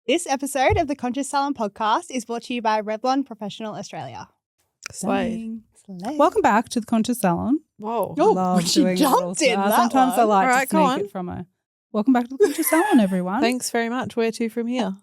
This episode of the Conscious Salon podcast is brought to you by Revlon Professional Australia. Slade. Welcome back to the Conscious Salon. Whoa. Oh, Love she doing jumped it in all. that Sometimes I one. like All right, to go sneak on. it from a. Welcome back to the Conscious Salon, everyone. Thanks very much. Where to from here?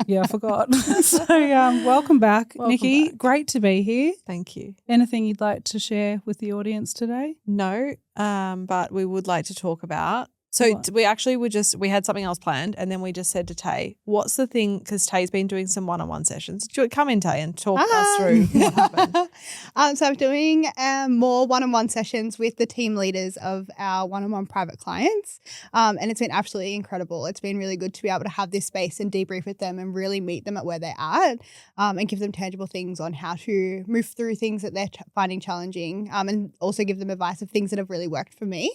Yeah, I forgot. So, welcome back, Welcome Nikki. back. Great to be here. Thank you. Anything you'd like to share with the audience today? No, but we would like to talk about. So What? we actually we had something else planned, and then we just said to Tae, what's the thing, because Tae's been doing some one-on-one sessions. Come in, Tae, and talk us through what happened. So I'm doing more one-on-one sessions with the team leaders of our one-on-one private clients, and it's been absolutely incredible. It's been really good to be able to have this space and debrief with them and really meet them at where they're at, and give them tangible things on how to move through things that they're finding challenging, and also give them advice of things that have really worked for me.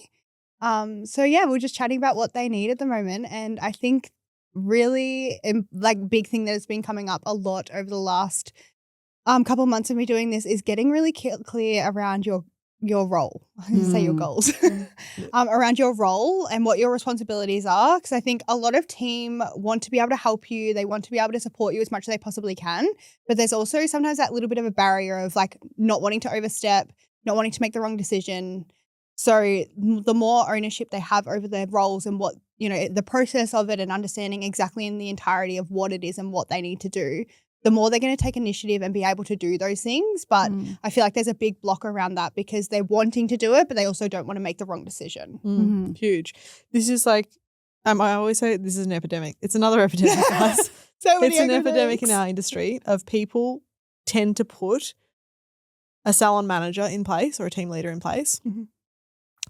So yeah, we're just chatting about what they need at the moment. And I think really big thing that has been coming up a lot over the last couple of months of me doing this is getting really clear around your role. I was going to say your goals. Around your role and what your responsibilities are. Because I think a lot of team want to be able to help you. They want to be able to support you as much as they possibly can. But there's also sometimes that little bit of a barrier of like not wanting to overstep, not wanting to make the wrong decision. So the more ownership they have over their roles and what, the process of it and understanding exactly in the entirety of what it is and what they need to do, the more they're going to take initiative and be able to do those things. But I feel like there's a big block around that because they're wanting to do it, but they also don't want to make the wrong decision. Huge. This is like, I always say this is an epidemic. It's another epidemic, guys. It's an epidemic in our industry of people tend to put a salon manager in place or a team leader in place. Mm-hmm.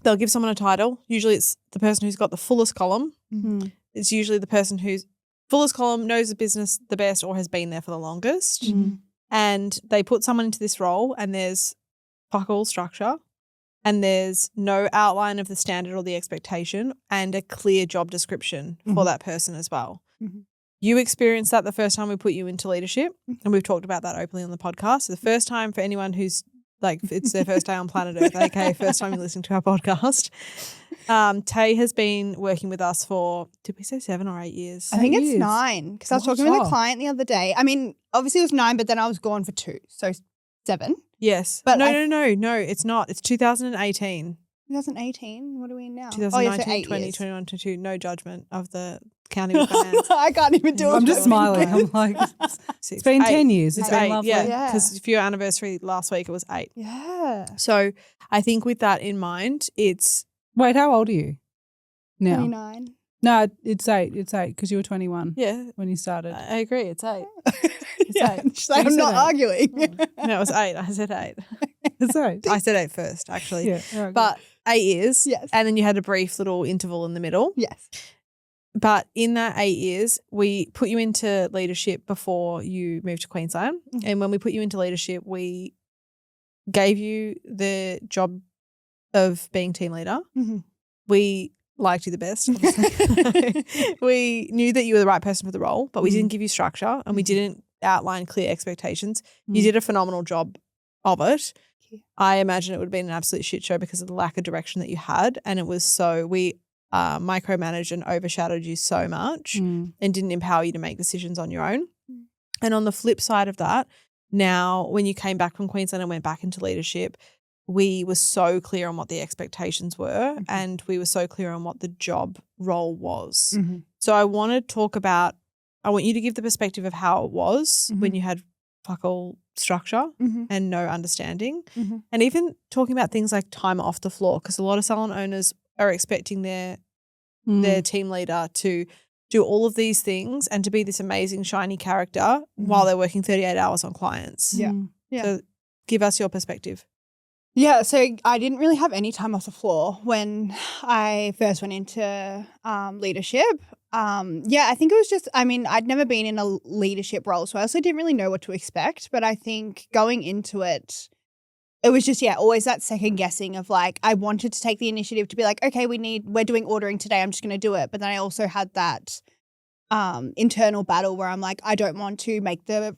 They'll give someone a title. Usually it's the person who's got the fullest column. Mm-hmm. It's usually the person who's fullest column, knows the business the best or has been there for the longest. Mm-hmm. And they put someone into this role and there's fuck all structure and there's no outline of the standard or the expectation and a clear job description for that person as well. Mm-hmm. You experienced that the first time we put you into leadership, and we've talked about that openly on the podcast. So the first time for anyone who's it's their first day on planet Earth, aka first time you're listening to our podcast. Tae has been working with us for, did we say 7 or 8 years? I think it's years. 9 because I was talking with a client the other day. I mean, obviously it was 9, but then I was gone for 2, so 7. Yes. But no, it's not. It's 2018. 2018, what are we in now? 2019, 20, years. 21, 22, no judgment of the counting with my hands. I can't even do it. I'm just smiling. I'm like, it's been 10 years. It's been 8, lovely. yeah. Because for your anniversary last week, it was 8. Yeah. So I think with that in mind, it's Wait, how old are you now? 29. No, it's 8. It's 8 because you were 21 when you started. I agree. It's 8. Yeah, 8. she's like, You I'm said not 8. arguing. No, it was 8. I said 8. It's 8. I said 8 first, actually. Yeah, all right, But 8 years. Yes. And then you had a brief little interval in the middle. Yes. But in that 8 years, we put you into leadership before you moved to Queensland. Mm-hmm. And when we put you into leadership, we gave you the job of being team leader. Mm-hmm. We liked you the best, obviously. We knew that you were the right person for the role, but we didn't give you structure and we didn't outline clear expectations. You did a phenomenal job of it. I imagine it would have been an absolute shit show because of the lack of direction that you had. And it was we micromanaged and overshadowed you so much and didn't empower you to make decisions on your own. And on the flip side of that, now when you came back from Queensland and went back into leadership, we were so clear on what the expectations were and we were so clear on what the job role was. So I want you to give the perspective of how it was when you had fuck all structure and no understanding. And even talking about things like time off the floor, because a lot of salon owners are expecting their team leader to do all of these things and to be this amazing shiny character while they're working 38 hours on clients. Yeah. So give us your perspective. Yeah, so I didn't really have any time off the floor when I first went into leadership. I think it was just, I'd never been in a leadership role, so I also didn't really know what to expect. But I think going into it, it was just, always that second guessing of like, I wanted to take the initiative to be like, okay, we're doing ordering today. I'm just going to do it. But then I also had that internal battle where I'm like, I don't want to make the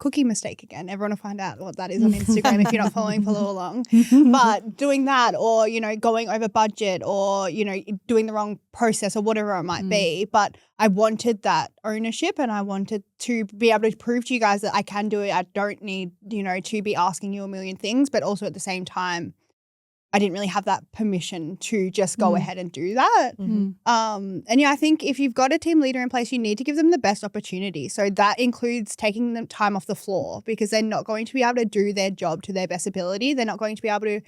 cookie mistake again. Everyone will find out what that is on Instagram if you're not following, follow along. But doing that, or, you know, going over budget, or, you know, doing the wrong process or whatever it might be. But I wanted that ownership, and I wanted to be able to prove to you guys that I can do it. I don't need, you know, to be asking you a million things, but also at the same time, I didn't really have that permission to just go ahead and do that. And yeah, I think if you've got a team leader in place, you need to give them the best opportunity. So that includes taking them time off the floor, because they're not going to be able to do their job to their best ability. They're not going to be able to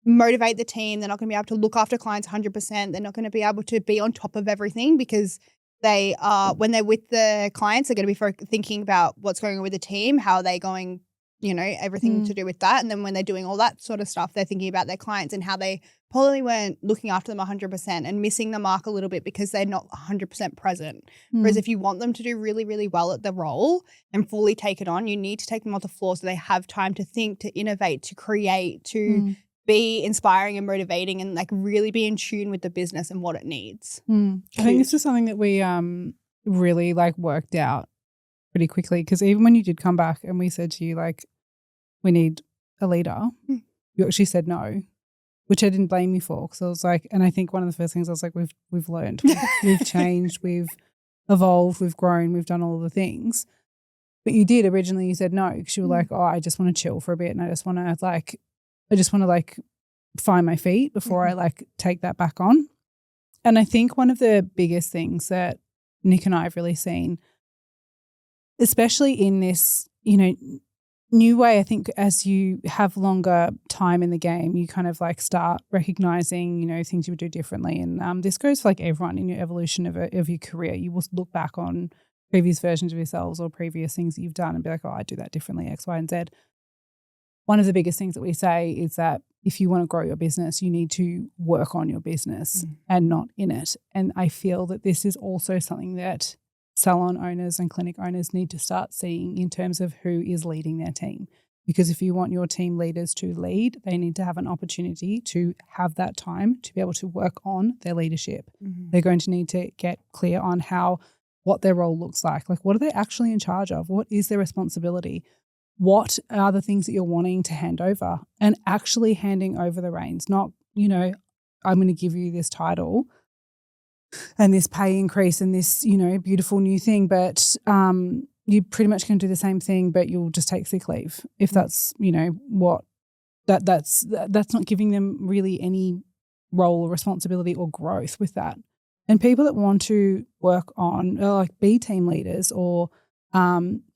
motivate the team. They're not going to be able to look after clients 100%. They're not going to be able to be on top of everything, because they are, when they're with the clients, they're going to be thinking about what's going on with the team, how are they going, you know, everything to do with that. And then when they're doing all that sort of stuff, they're thinking about their clients and how they probably weren't looking after them 100% and missing the mark a little bit because they're not 100% present. Whereas if you want them to do really, really well at the role and fully take it on, you need to take them off the floor so they have time to think, to innovate, to create, to be inspiring and motivating, and like really be in tune with the business and what it needs. I think this is something that we really like worked out pretty quickly, because even when you did come back and we said to you, like, we need a leader, you actually said no, which I didn't blame you for, because I was like, and I think one of the first things I was like, we've learned, we've changed, we've evolved, we've grown, we've done all the things. But you did originally, you said no, because you were like, oh, I just want to chill for a bit, and I just want to find my feet before I like take that back on. And I think one of the biggest things that Nick and I have really seen, especially in this, you know, new way, I think as you have longer time in the game, you kind of like start recognizing, you know, things you would do differently. And this goes for like everyone in your evolution of your career. You will look back on previous versions of yourselves or previous things that you've done and be like, oh, I do that differently, X, Y, and Z. One of the biggest things that we say is that if you want to grow your business, you need to work on your business and not in it. And I feel that this is also something that salon owners and clinic owners need to start seeing in terms of who is leading their team. Because if you want your team leaders to lead, they need to have an opportunity to have that time to be able to work on their leadership. They're going to need to get clear on what their role looks like. Like, what are they actually in charge of? What is their responsibility? What are the things that you're wanting to hand over? And actually handing over the reins, not, you know, I'm going to give you this title and this pay increase and this, you know, beautiful new thing, but you pretty much can do the same thing, but you'll just take sick leave. If that's, you know, what that's not giving them really any role or responsibility or growth with that. And people that want to work on, like, be team leaders or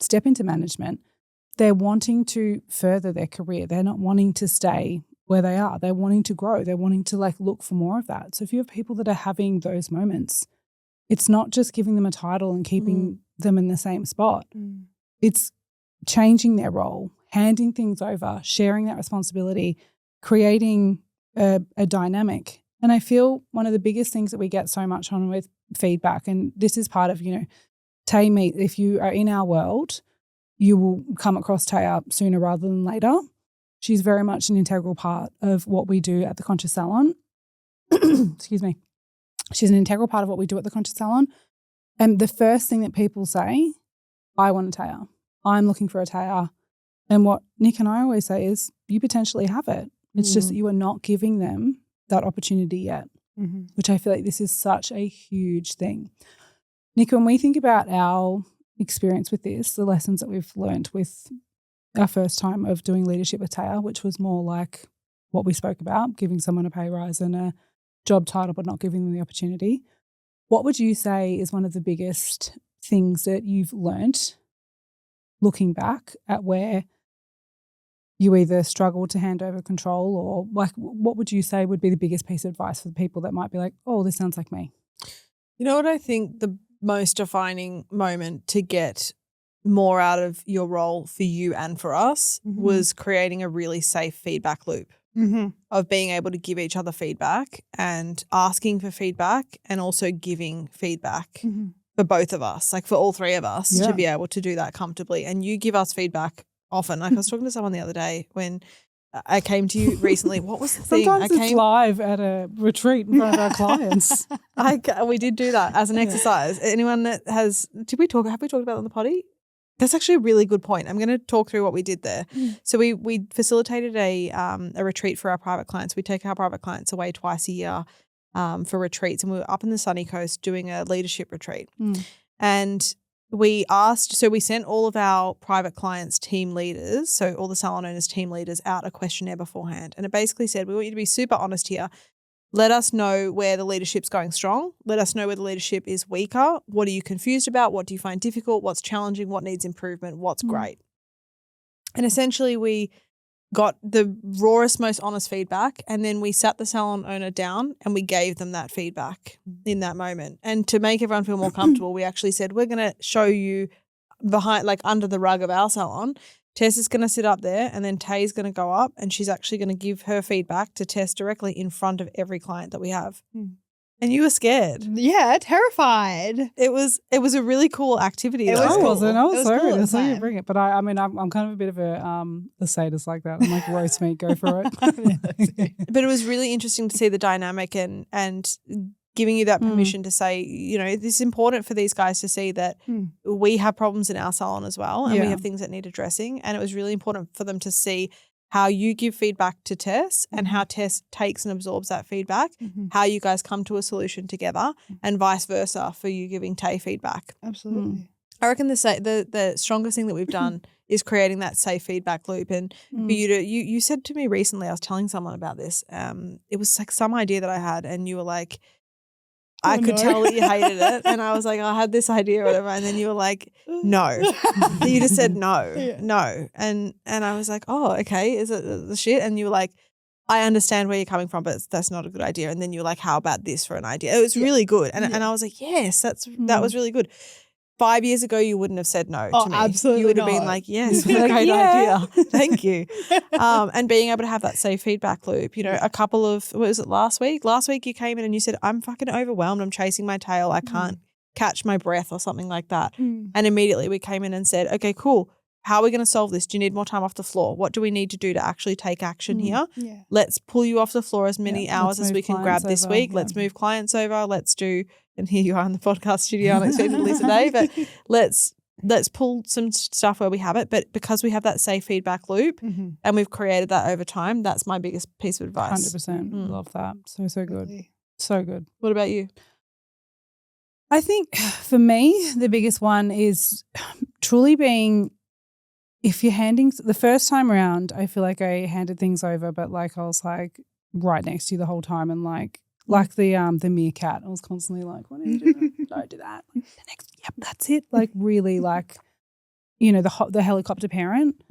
step into management, they're wanting to further their career. They're not wanting to stay where they are. They're wanting to grow. They're wanting to like look for more of that. So if you have people that are having those moments, it's not just giving them a title and keeping them in the same spot. It's changing their role, handing things over, sharing that responsibility, creating a dynamic. And I feel one of the biggest things that we get so much on with feedback, and this is part of, you know, Tae meet, if you are in our world, you will come across Tae sooner rather than later. She's very much an integral part of what we do at the Conscious Salon. Excuse me. She's an integral part of what we do at the Conscious Salon. And the first thing that people say, I want a Tae. I'm looking for a Tae. And what Nick and I always say is, you potentially have it. It's just that you are not giving them that opportunity yet, which I feel like this is such a huge thing. Nick, when we think about our experience with this, the lessons that we've learned with our first time of doing leadership with Tae, which was more like what we spoke about, giving someone a pay rise and a job title but not giving them the opportunity. What would you say is one of the biggest things that you've learnt looking back at where you either struggled to hand over control, or like what would you say would be the biggest piece of advice for the people that might be like, oh, this sounds like me? You know what I think the most defining moment to get more out of your role for you and for us was creating a really safe feedback loop of being able to give each other feedback and asking for feedback and also giving feedback for both of us, like for all three of us to be able to do that comfortably. And you give us feedback often. Like I was talking to someone the other day when I came to you recently. What was the thing? Sometimes it's live at a retreat in front of our clients. We did do that as an exercise. Anyone that have we talked about it on the potty? That's actually a really good point. I'm going to talk through what we did there. So we facilitated a retreat for our private clients. We take our private clients away twice a year for retreats, and we were up in the sunny coast doing a leadership retreat. And we sent all of our private clients' team leaders, so all the salon owners' team leaders, out a questionnaire beforehand. And it basically said, we want you to be super honest here. Let us know where the leadership's going strong. Let us know where the leadership is weaker. What are you confused about? What do you find difficult? What's challenging? What needs improvement? What's great? And essentially we got the rawest, most honest feedback, and then we sat the salon owner down and we gave them that feedback in that moment. And to make everyone feel more comfortable, we actually said, we're going to show you behind, like under the rug of our salon. Tess is going to sit up there, and then Tae's going to go up, and she's actually going to give her feedback to Tess directly in front of every client that we have. And you were scared. Yeah, terrified. It was a really cool activity. I was so cool ready. at So the you time. bring it. But I'm kind of a bit of a sadist like that. I'm like, roast meat, go for it. But it was really interesting to see the dynamic and giving you that permission to say, you know, this is important for these guys to see that we have problems in our salon as well, and we have things that need addressing. And it was really important for them to see how you give feedback to Tess and how Tess takes and absorbs that feedback, how you guys come to a solution together, and vice versa for you giving Tae feedback. Absolutely. I reckon the strongest thing that we've done is creating that safe feedback loop. And for you to, you said to me recently, I was telling someone about this, it was like some idea that I had, and you were like, I could tell that you hated it. And I was like, I had this idea or whatever. And then you were like, no. You just said no, no. And I was like, oh, okay. Is it the shit? And you were like, I understand where you're coming from, but that's not a good idea. And then you were like, how about this for an idea? It was really good. And I was like, yes, that was really good. 5 years ago, you wouldn't have said no to me. Absolutely You would have not. been like, yes, what a great idea. Thank you. And being able to have that safe feedback loop, you know, a couple of, what was it, last week? Last week you came in and you said, I'm fucking overwhelmed. I'm chasing my tail. I can't catch my breath or something like that. And immediately we came in and said, okay, cool. How are we going to solve this? Do you need more time off the floor? What do we need to do to actually take action here? Yeah. Let's pull you off the floor as many hours as we can grab clients this over, week. yeah. Let's move clients over. Let's do, and here you are in the podcast studio unexpectedly today, but let's pull some stuff where we have it. But because we have that safe feedback loop and we've created that over time, that's my biggest piece of advice. 100%. Love that. So good. Really. So good. What about you? I think for me, the biggest one is truly being, if you're handing, the first time around, I feel like I handed things over, but like I was like right next to you the whole time, and like the meerkat, I was constantly like, what are you doing? Don't do that. Like, the next, yep, that's it. Like really like, you know, the helicopter parent.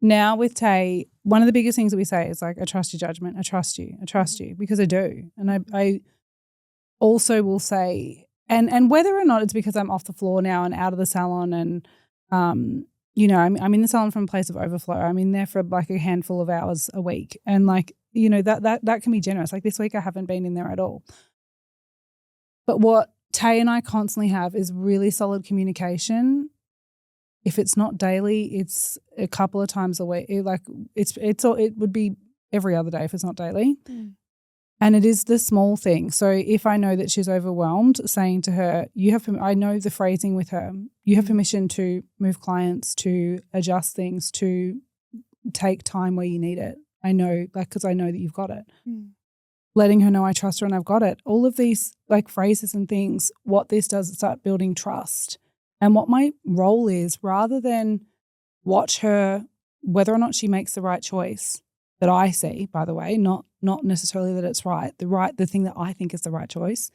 Now with Tae, one of the biggest things that we say is like, I trust your judgment. I trust you. I trust you, because I do. And I also will say, and whether or not it's because I'm off the floor now and out of the salon, and you know, I'm in the salon from a place of overflow. I'm in there for like a handful of hours a week, and like, you know, that can be generous. Like this week I haven't been in there at all. But what Tae and I constantly have is really solid communication. If it's not daily, it's a couple of times a week. It would be every other day if it's not daily. And it is the small thing. So if I know that she's overwhelmed, saying to her, I know the phrasing with her, you have permission to move clients, to adjust things, to take time where you need it. I know, like, because I know that you've got it. Letting her know I trust her and I've got it. All of these like phrases and things, what this does is start building trust. And what my role is, rather than watch her, whether or not she makes the right choice, that I see, by the way, not necessarily that it's right. The thing that I think is the right choice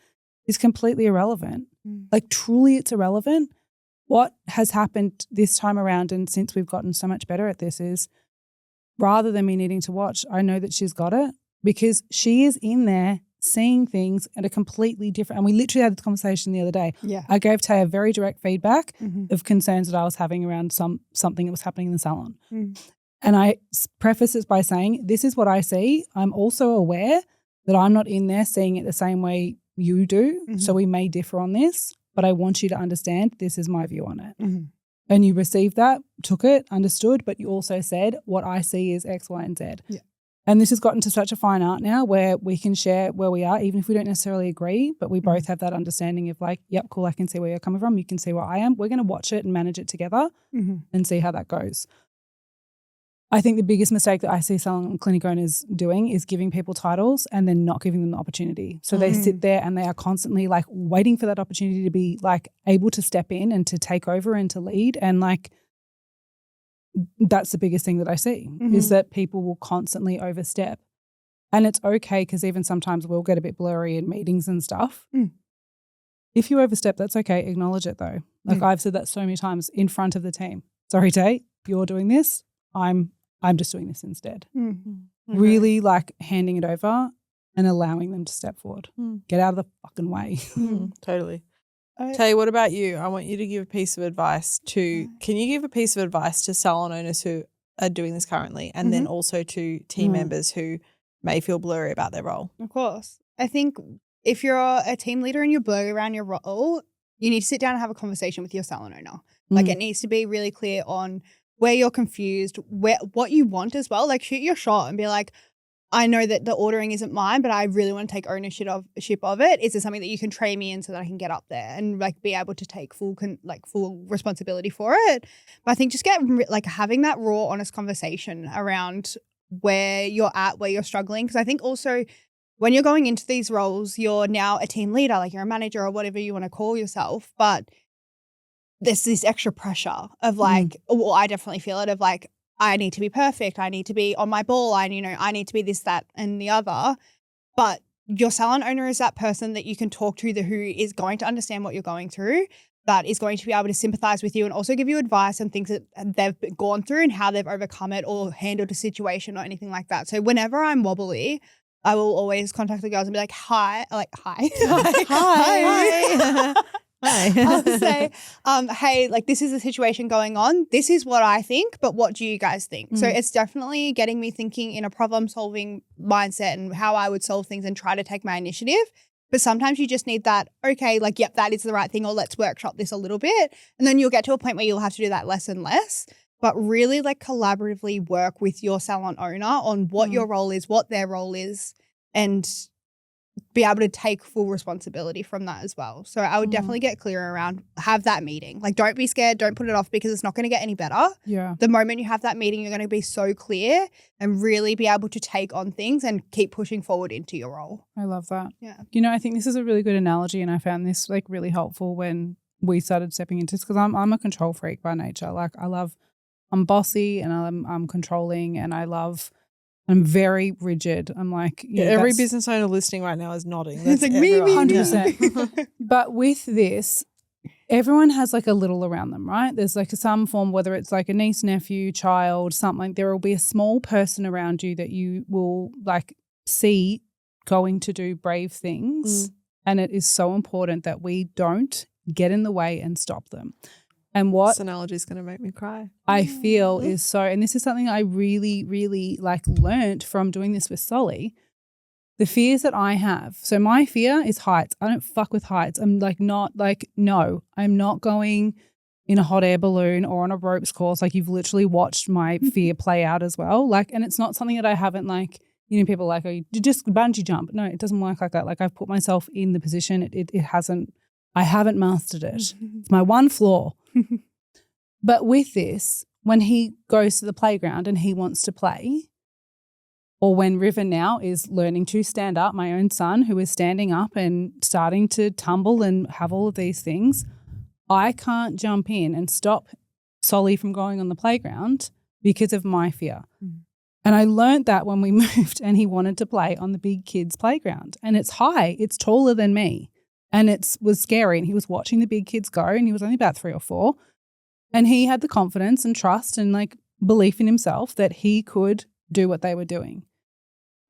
is completely irrelevant. Like truly it's irrelevant. What has happened this time around, and since we've gotten so much better at this, is rather than me needing to watch, I know that she's got it, because she is in there seeing things at a completely different, and we literally had this conversation the other day. Yeah. I gave Tae a very direct feedback of concerns that I was having around something that was happening in the salon. And I preface this by saying, this is what I see. I'm also aware that I'm not in there seeing it the same way you do. So we may differ on this, but I want you to understand this is my view on it. And you received that, took it, understood, but you also said, what I see is X, Y, and Z. Yeah. And this has gotten to such a fine art now where we can share where we are, even if we don't necessarily agree, but we both have that understanding of like, yep, cool, I can see where you're coming from. You can see where I am. We're going to watch it and manage it together and see how that goes. I think the biggest mistake that I see salon and clinic owners doing is giving people titles and then not giving them the opportunity. So they sit there and they are constantly like waiting for that opportunity to be like able to step in and to take over and to lead. And like, that's the biggest thing that I see is that people will constantly overstep. And it's okay because even sometimes we'll get a bit blurry in meetings and stuff. If you overstep, that's okay. Acknowledge it though. Like I've said that so many times in front of the team. Sorry, Tae, you're doing this. I'm just doing this instead. Really like handing it over and allowing them to step forward. Get out of the fucking way. Totally. Tae, what about you? I want you to give a piece of advice to, can you give a piece of advice to salon owners who are doing this currently and then also to team members who may feel blurry about their role? Of course. I think if you're a team leader and you're blurry around your role, you need to sit down and have a conversation with your salon owner. Like it needs to be really clear on where you're confused, what you want as well. Like shoot your shot and be like, I know that the ordering isn't mine, but I really want to take ownership of it. Is there something that you can train me in so that I can get up there and like be able to take full responsibility for it? But I think just having that raw, honest conversation around where you're at, where you're struggling. Because I think also when you're going into these roles, you're now a team leader, like you're a manager or whatever you want to call yourself. But there's this extra pressure of like, well, I definitely feel it of like, I need to be perfect. I need to be on my ball. I need to be this, that, and the other. But your salon owner is that person that you can talk to who is going to understand what you're going through, that is going to be able to sympathize with you and also give you advice on things that they've gone through and how they've overcome it or handled a situation or anything like that. So whenever I'm wobbly, I will always contact the girls and be like, hi. I'll say, hey, like this is the situation going on. This is what I think, but what do you guys think? So it's definitely getting me thinking in a problem solving mindset and how I would solve things and try to take my initiative. But sometimes you just need that, okay, like, yep, that is the right thing, or let's workshop this a little bit. And then you'll get to a point where you'll have to do that less and less. But really like collaboratively work with your salon owner on what your role is, what their role is, and be able to take full responsibility from that as well. So I would definitely get clear around, have that meeting. Like don't be scared, don't put it off because it's not going to get any better. Yeah. The moment you have that meeting, you're going to be so clear and really be able to take on things and keep pushing forward into your role. I love that. Yeah. You know, I think this is a really good analogy and I found this like really helpful when we started stepping into this because I'm a control freak by nature. Like I'm bossy and I'm controlling and I'm very rigid. I'm like, every business owner listening right now is nodding. That's like everyone. 100%. But with this, everyone has like a little around them, right? There's like some form, whether it's like a niece, nephew, child, something, there will be a small person around you that you will like see going to do brave things. And it is so important that we don't get in the way and stop them. And what this analogy is going to make me cry. I feel is so, and this is something I really, really like learnt from doing this with Solly, the fears that I have. So my fear is heights. I don't fuck with heights. I'm like no, I'm not going in a hot air balloon or on a ropes course. Like you've literally watched my fear play out as well. Like, and it's not something that I haven't like, you know, people are like, oh, you just bungee jump. No, it doesn't work like that. Like I've put myself in the position. I haven't mastered it. It's my one flaw. But with this, when he goes to the playground and he wants to play, or when River now is learning to stand up, my own son who is standing up and starting to tumble and have all of these things, I can't jump in and stop Solly from going on the playground because of my fear. And I learned that when we moved and he wanted to play on the big kids' playground. And it's high, it's taller than me. And it was scary. And he was watching the big kids go and he was only about 3 or 4. And he had the confidence and trust and like belief in himself that he could do what they were doing.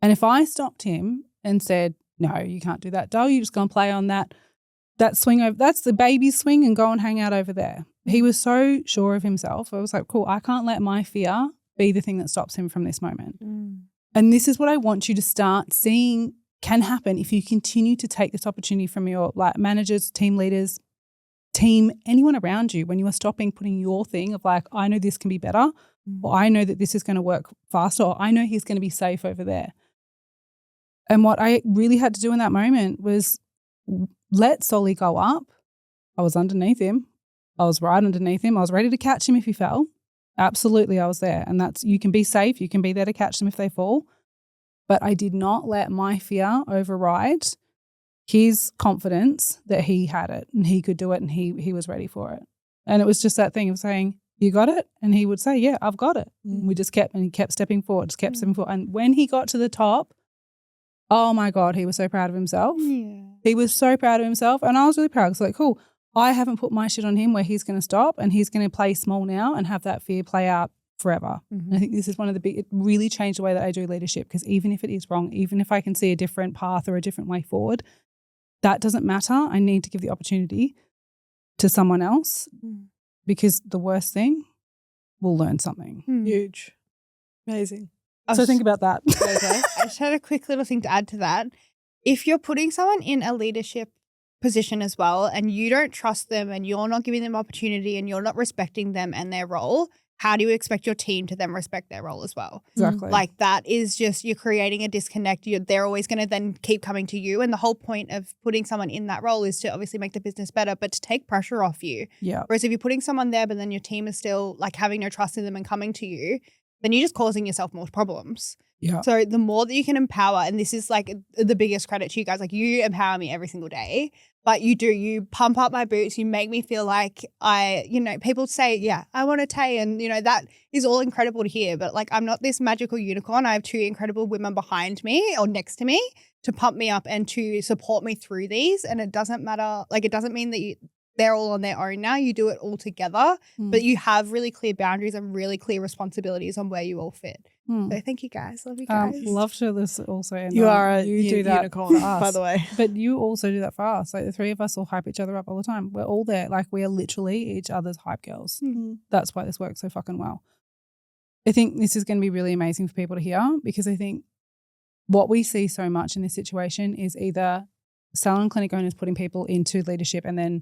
And if I stopped him and said, no, you can't do that, doll, you're just going to play on that swing over, that's the baby's swing and go and hang out over there. He was so sure of himself. I was like, cool, I can't let my fear be the thing that stops him from this moment. And this is what I want you to start seeing can happen if you continue to take this opportunity from your like managers, team leaders, team, anyone around you, when you are stopping putting your thing of like, I know this can be better, or I know that this is going to work faster, or I know he's going to be safe over there. And what I really had to do in that moment was let Solly go up. I was underneath him. I was right underneath him. I was ready to catch him if he fell. Absolutely, I was there. And that's, you can be safe. You can be there to catch them if they fall. But I did not let my fear override his confidence that he had it and he could do it and he was ready for it. And it was just that thing of saying, you got it? And he would say, yeah, I've got it. And we just kept, and he kept stepping forward, stepping forward. And when he got to the top, oh my God, he was so proud of himself. Yeah. He was so proud of himself. And I was really proud. It's like, cool, I haven't put my shit on him where he's going to stop and he's going to play small now and have that fear play out forever. And I think this is one of the big, it really changed the way that I do leadership, because even if it is wrong, even if I can see a different path or a different way forward, that doesn't matter. I need to give the opportunity to someone else, because the worst thing will learn something. Huge. Amazing. So think about that. Okay. I just had a quick little thing to add to that. If you're putting someone in a leadership position as well and you don't trust them and you're not giving them opportunity and you're not respecting them and their role, how do you expect your team to then respect their role as well? Exactly. Like that is just, you're creating a disconnect. They're always going to then keep coming to you. And the whole point of putting someone in that role is to obviously make the business better, but to take pressure off you. Yeah. Whereas if you're putting someone there, but then your team is still like having no trust in them and coming to you, then you're just causing yourself more problems. Yeah. So the more that you can empower, and this is like the biggest credit to you guys, like you empower me every single day, but you pump up my boots, you make me feel like people say, yeah, I want a Tae, and that is all incredible to hear, but like I'm not this magical unicorn. I have two incredible women behind me or next to me to pump me up and to support me through these, and it doesn't matter, like it doesn't mean that they're all on their own now. You do it all together, but you have really clear boundaries and really clear responsibilities on where you all fit. So thank you guys. Love you guys. Love to listen also. And You are a do that unicorn, for us. by the way. But you also do that for us. Like the three of us all hype each other up all the time. We're all there. Like we are literally each other's hype girls. That's why this works so fucking well. I think this is going to be really amazing for people to hear, because I think what we see so much in this situation is either salon clinic owners putting people into leadership and then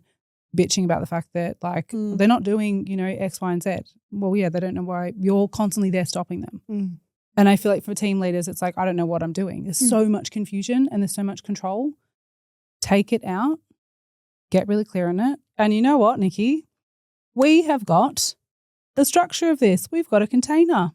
bitching about the fact that like they're not doing, X, Y, and Z. Well, yeah, they don't know why. You're constantly there stopping them. And I feel like for team leaders, it's like, I don't know what I'm doing. There's so much confusion and there's so much control. Take it out. Get really clear on it. And you know what, Nikki? We have got the structure of this. We've got a container.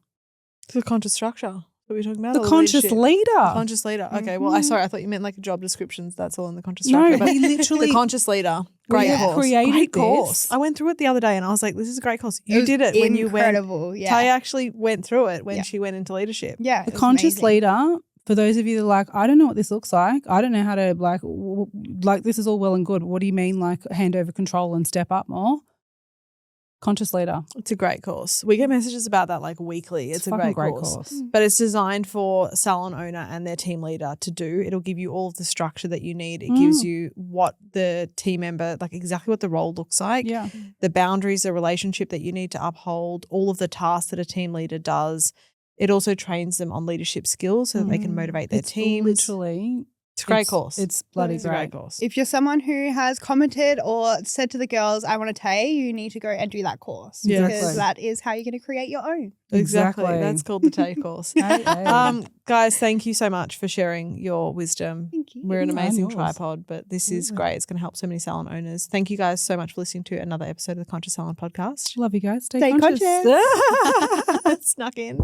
The conscious structure that we're talking about? The conscious leader. The conscious leader. Okay, well, I thought you meant like job descriptions. That's all in the conscious structure. No, we literally. The conscious leader. Great course. Created great this. course. I went through it the other day and I was like, this is a great course. You did it when you went. Incredible, yeah. Tay actually went through it when she went into leadership. Yeah. The conscious leader, for those of you that are like, I don't know what this looks like. I don't know how to like this is all well and good. What do you mean like hand over control and step up more? Conscious leader. It's a great course. We get messages about that like weekly. It's a great course. But it's designed for salon owner and their team leader to do. It'll give you all of the structure that you need. It gives you what the team member, like exactly what the role looks like. Yeah. The boundaries, the relationship that you need to uphold, all of the tasks that a team leader does. It also trains them on leadership skills so that they can motivate their teams. Literally. It's a great course. It's bloody It's a great. great course. If you're someone who has commented or said to the girls, I want a Tae, you need to go and do that course. Yeah. Because Exactly. that is how you're going to create your own. Exactly. Exactly. That's called the Tay course. Hey. Guys, thank you so much for sharing your wisdom. Thank you. We're an No, amazing yours. tripod, but this is great. It's going to help so many salon owners. Thank you guys so much for listening to another episode of the Conscious Salon podcast. Love you guys. Stay Stay conscious. conscious. Snuck in.